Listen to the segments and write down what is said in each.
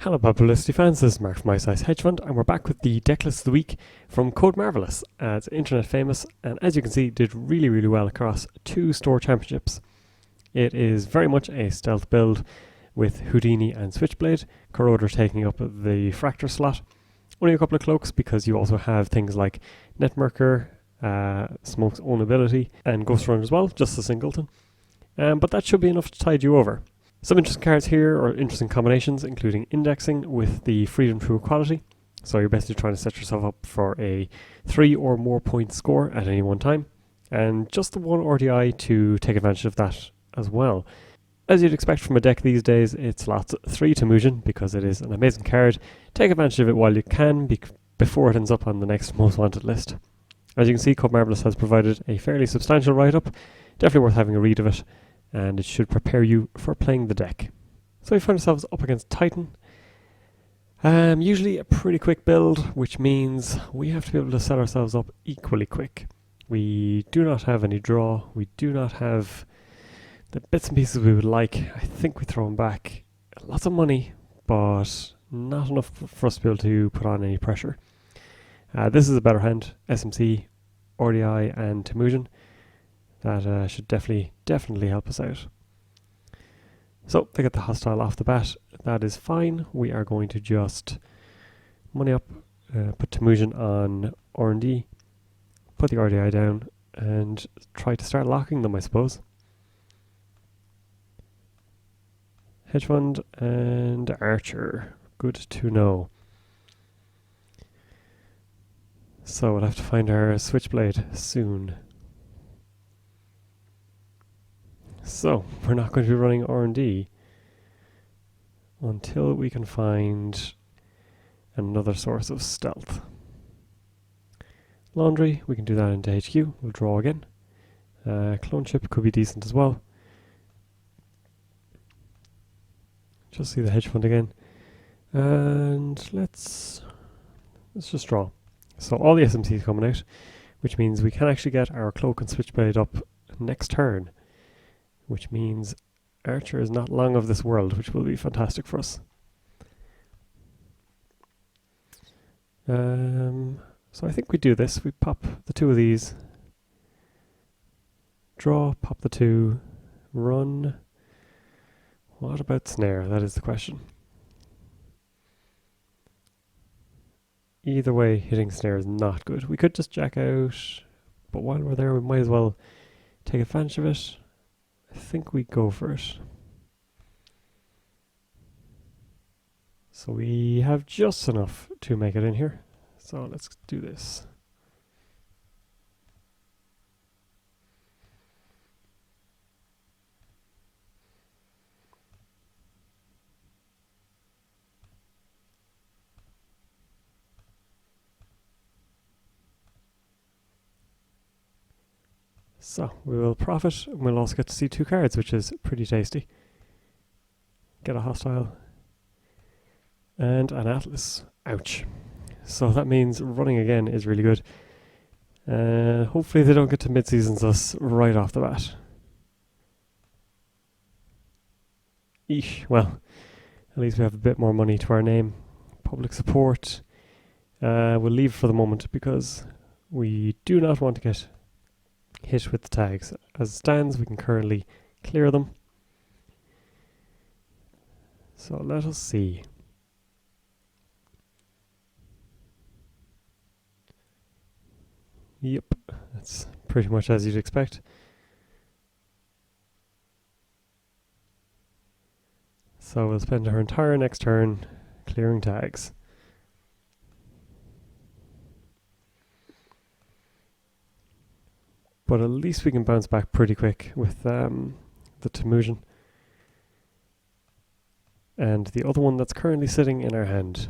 Hello Publicity fans, this is Mark from My Size Hedge Fund and we're back with the Decklist of the week from Code Marvelous. It's internet famous and as you can see did really well across 2 store championships. It is very much a stealth build with Houdini and Switchblade, Corroder taking up the Fracture slot. Only a couple of cloaks because you also have things like Netmurker, Smoke's own ability and Ghost Runner as well, just a singleton. But that should be enough to tide you over. Some interesting cards here, or interesting combinations, including indexing with the freedom through equality. So you're basically trying to set yourself up for a 3 or more point score at any one time. And just the one RDI to take advantage of that as well. As you'd expect from a deck these days, it slots 3 to Mujin because it is an amazing card. Take advantage of it while you can before it ends up on the next most wanted list. As you can see, Code Marvelous has provided a fairly substantial write-up. Definitely worth having a read of it. And it should prepare you for playing the deck. So we find ourselves up against Titan. Usually a pretty quick build, which means we have to be able to set ourselves up equally quick. We do not have any draw, we do not have the bits and pieces we would like. I think we throw them back lots of money, but not enough for us to be able to put on any pressure. This is a better hand, SMC, RDI and Temujin. That should definitely help us out. So they get the hostile off the bat. That is fine. We are going to just money up, put Temujin on R&D, put the RDI down, and try to start locking them, I suppose. Hedge Fund and Archer. Good to know. So we'll have to find our Switchblade soon. So, we're not going to be running R&D until we can find another source of stealth. Laundry, we can do that into HQ, we'll draw again. Clone chip could be decent as well. Just see the hedge fund again. And let's just draw. So all the SMCs coming out, which means we can actually get our cloak and switchblade up next turn. Which means Archer is not long of this world, which will be fantastic for us. So I think we do this. We pop the 2 of these. Draw, pop the 2, run. What about snare? That is the question. Either way, hitting snare is not good. We could just jack out, but while we're there, we might as well take advantage of it. I think we go for it. So we have just enough to make it in here. So let's do this. So we will profit, and we'll also get to see 2 cards, which is pretty tasty. Get a hostile and an Atlas. Ouch. So that means running again is really good. Hopefully they don't get to mid-seasons us right off the bat. Eesh. Well, at least we have a bit more money to our name. Public support. We'll leave for the moment because we do not want to get hit with the tags. As it stands, we can currently clear them. So let us see. Yep, that's pretty much as you'd expect. So we'll spend our entire next turn clearing tags. But at least we can bounce back pretty quick with the Temujin. And the other one that's currently sitting in our hand.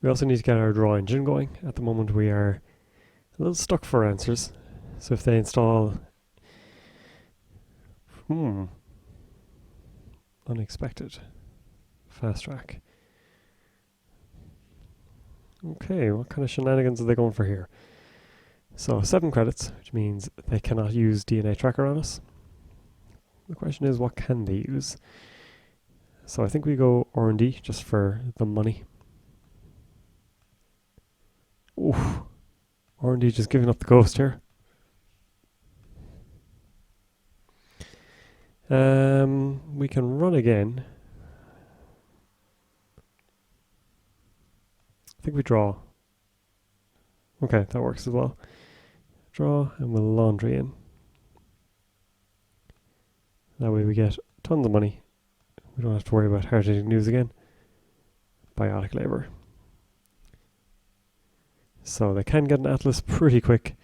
We also need to get our draw engine going. At the moment we are a little stuck for answers. So if they install unexpected. Fast track. Okay, what kind of shenanigans are they going for here? So 7 credits, which means they cannot use DNA tracker on us. The question is, what can they use? So I think we go R&D just for the money. Oof. R&D just giving up the ghost here. We can run again. I think we draw. Okay, that works as well. Draw and we'll laundry in. That way we get tons of money. We don't have to worry about hard-hitting news again. Biotic labor. So they can get an atlas pretty quick.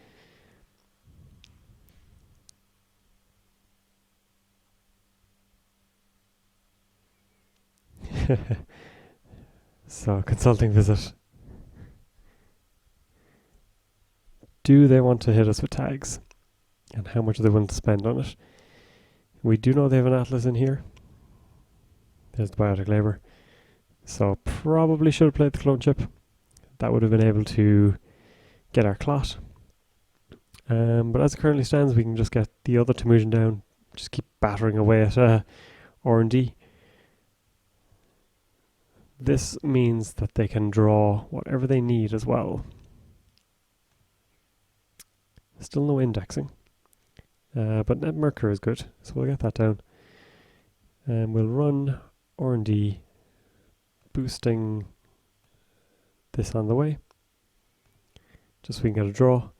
So consulting visit. Do they want to hit us with tags? And how much are they willing to spend on it? We do know they have an atlas in here. There's the biotic labor. So probably should have played the clone chip. That would have been able to get our clot. But as it currently stands, we can just get the other Temujin down. Just keep battering away at R&D. This means that they can draw whatever they need as well. Still no indexing. But net Mercur is good, so we'll get that down. And we'll run R&D, boosting this on the way, just so we can get a draw.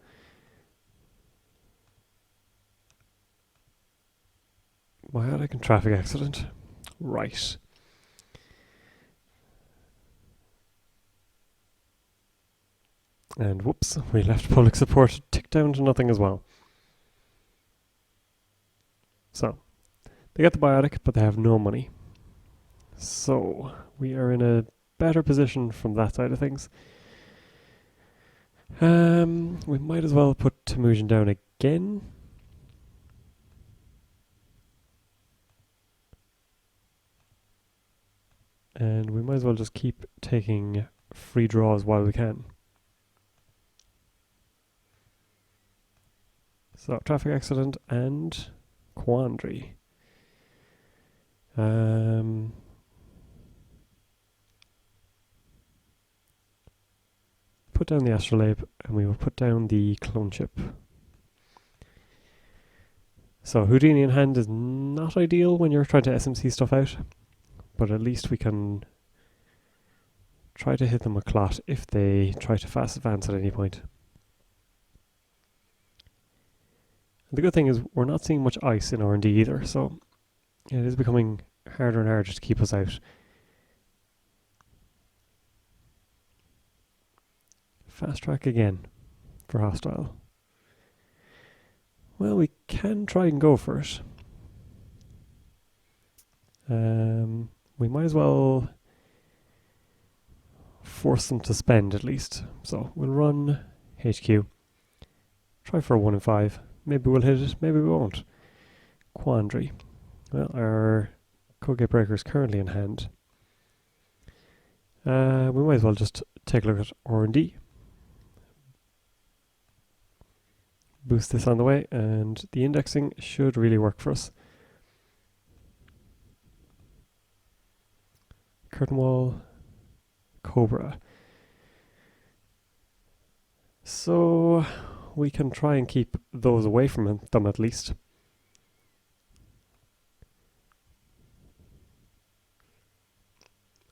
Biotic and traffic accident. Right. And whoops, we left public support tick down to nothing as well. So, they get the biotic, but they have no money. So, we are in a better position from that side of things. We might as well put Temujin down again. And we might as well just keep taking free draws while we can. So, traffic accident and quandary. Put down the astrolabe and we will put down the clone chip. So Houdini in hand is not ideal when you're trying to SMC stuff out, but at least we can try to hit them with clot if they try to fast advance at any point. The good thing is we're not seeing much ice in R&D either, so it is becoming harder and harder to keep us out. Fast track again for hostile. Well, we can try and go for it. We might as well force them to spend at least. So we'll run HQ. Try for a 1 in 5. Maybe we'll hit it, maybe we won't. Quandary. Well, our code gate breaker is currently in hand. We might as well just take a look at R&D. Boost this on the way, and the indexing should really work for us. Curtain wall, Cobra. So we can try and keep those away from them at least.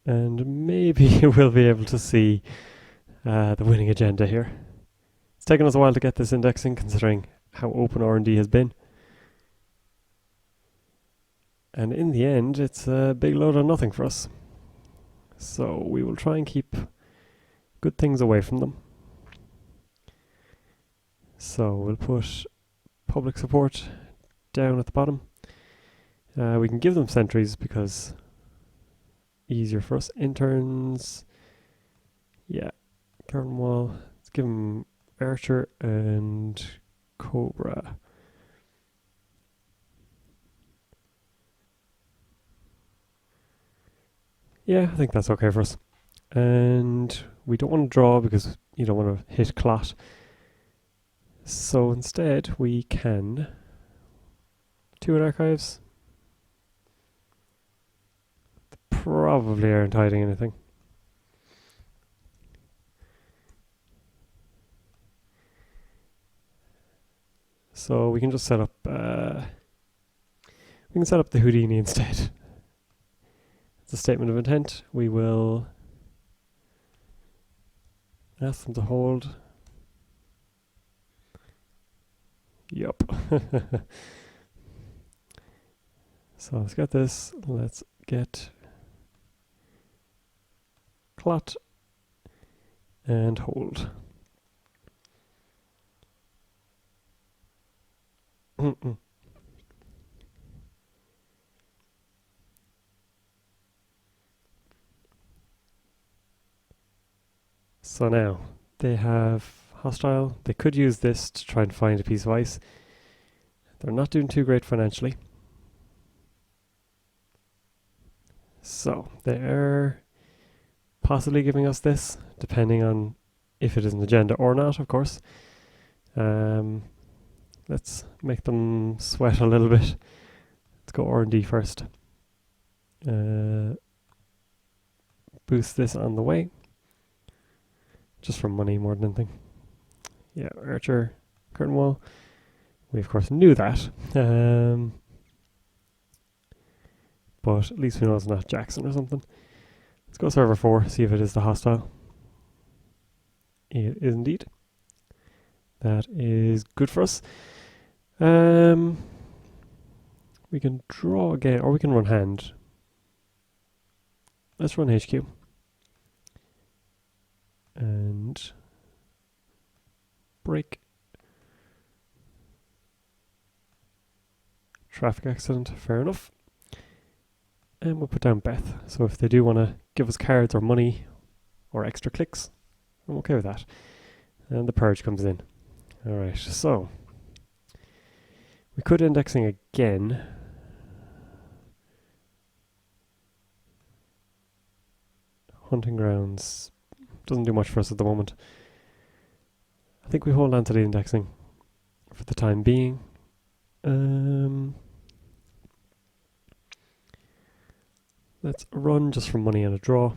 And maybe we'll be able to see the winning agenda here. It's taken us a while to get this indexing, considering how open R&D has been. And in the end, it's a big load of nothing for us. So we will try and keep good things away from them. So we'll put public support down at the bottom. We can give them sentries because easier for us. Interns, yeah, curtain wall. Let's give them Archer and Cobra. Yeah, I think that's okay for us. And we don't want to draw because you don't want to hit clot. So instead we can do in archives. Probably aren't hiding anything. So we can just set up the Houdini instead. It's a statement of intent. We will ask them to hold. Yup. So let's get this. Let's get clot and hold. So now they have hostile. They could use this to try and find a piece of ice. They're not doing too great financially. So they're possibly giving us this, depending on if it is an agenda or not, of course. Let's make them sweat a little bit. Let's go R&D first. Boost this on the way. Just for money more than anything. Yeah, Archer, curtain wall. We of course knew that. But at least we know it's not Jackson or something. Let's go server 4, see if it is the hostile. It is indeed. That is good for us. We can draw again, or we can run hand. Let's run HQ. And break. Traffic accident, fair enough. And we'll put down Beth. So if they do want to give us cards or money or extra clicks, I'm okay with that. And the purge comes in. Alright, so we could indexing again. Hunting grounds doesn't do much for us at the moment. I think we hold on to the indexing for the time being. Let's run just for money and a draw.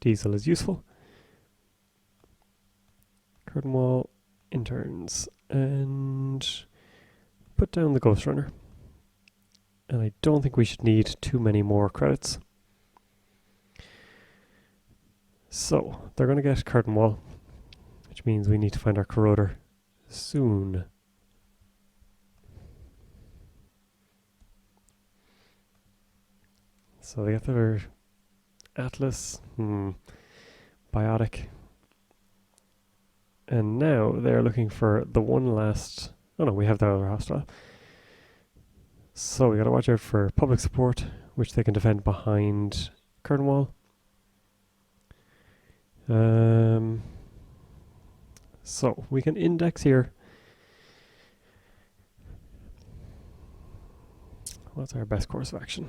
Diesel is useful. Curtain wall, interns, and put down the Ghost Runner. And I don't think we should need too many more credits. So, they're going to get curtain wall, which means we need to find our corroder soon. So they get their Atlas, Biotic. And now they're looking for the one last... Oh no, we have the other hostile. So we gotta watch out for public support, which they can defend behind curtain wall. So we can index here. What's our best course of action?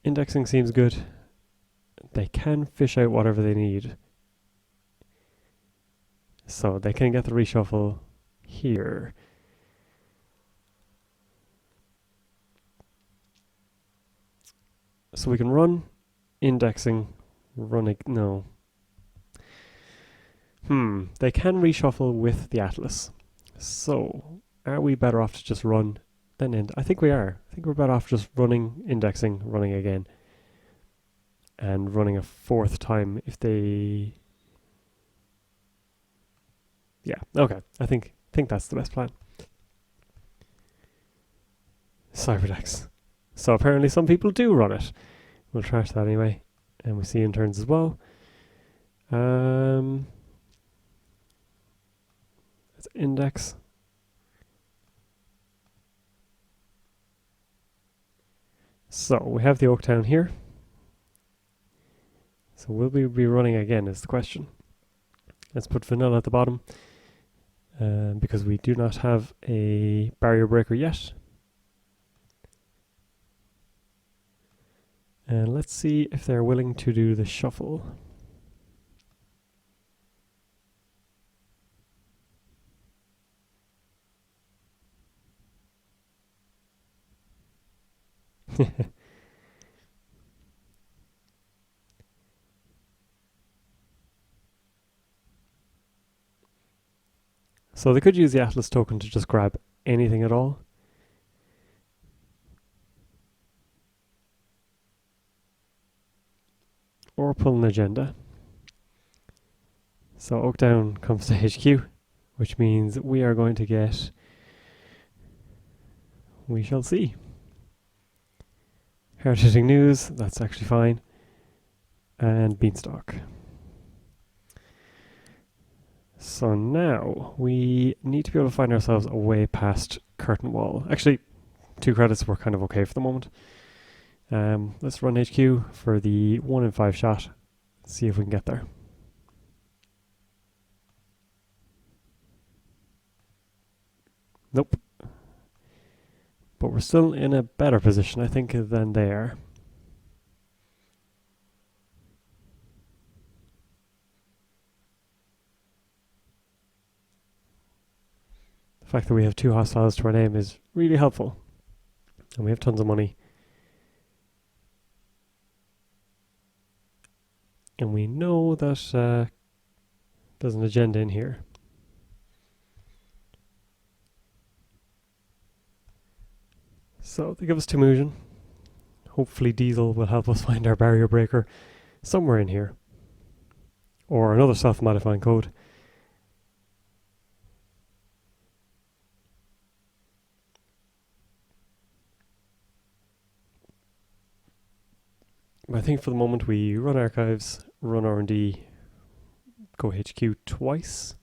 Indexing seems good. They can fish out whatever they need. So they can get the reshuffle here. So we can run indexing, no. They can reshuffle with the Atlas. So are we better off to just run then end? I think we are. I think we're better off just running, indexing, running again. And running a fourth time if they... Yeah, okay. I think that's the best plan. Cyberdex. So apparently some people do run it. We'll trash that anyway. And we see interns as well. Let's index. So we have the Oaktown here. So will we be running again is the question. Let's put vanilla at the bottom. because we do not have a barrier breaker yet. And let's see if they're willing to do the shuffle. So they could use the Atlas token to just grab anything at all. Or pull an agenda. So Oakdown comes to HQ, which means we are going to get... We shall see. Hard-hitting news, that's actually fine. And Beanstalk. So now we need to be able to find ourselves a way past Curtain Wall. Actually, 2 credits were kind of okay for the moment. Let's run HQ for the 1 in 5 shot. See if we can get there. Nope. But we're still in a better position, I think, than they are. The fact that we have 2 hostiles to our name is really helpful. And we have tons of money. And we know that there's an agenda in here. So they give us Temujin. Hopefully Diesel will help us find our barrier breaker somewhere in here. Or another self-modifying code. I think for the moment we run archives, run R&D, go HQ twice.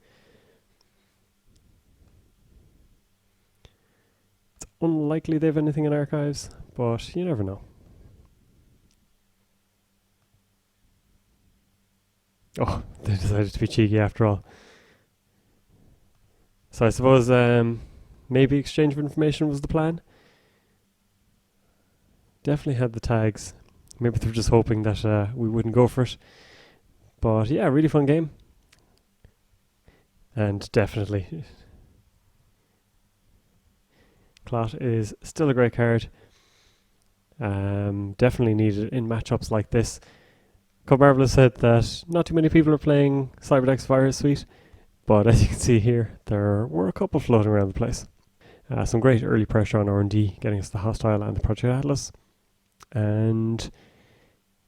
It's unlikely they have anything in archives, but you never know. Oh, they decided to be cheeky after all. So I suppose maybe exchange of information was the plan. Definitely had the tags. Maybe they were just hoping that we wouldn't go for it. But yeah, really fun game. And definitely, Clot is still a great card. Definitely needed in matchups like this. Code Marvelous said that not too many people are playing Cyberdeck's Virus Suite, but as you can see here, there were a couple floating around the place. Some great early pressure on R&D, getting us the Hostile and the Project Atlas. And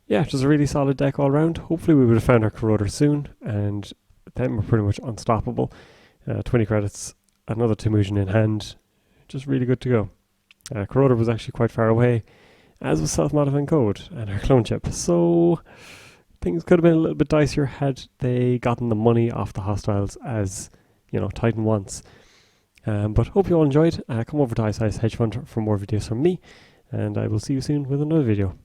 yeah, just a really solid deck all around. Hopefully we would have found our Corroder soon, and then we're pretty much unstoppable. 20 credits, another Temujin in hand, just really good to go. Corroder was actually quite far away, as was self-modifying code and our clone chip. So things could have been a little bit dicier had they gotten the money off the hostiles as, you know, Titan wants. But hope you all enjoyed. Come over to Ice Hedge Fund for more videos from me, and I will see you soon with another video.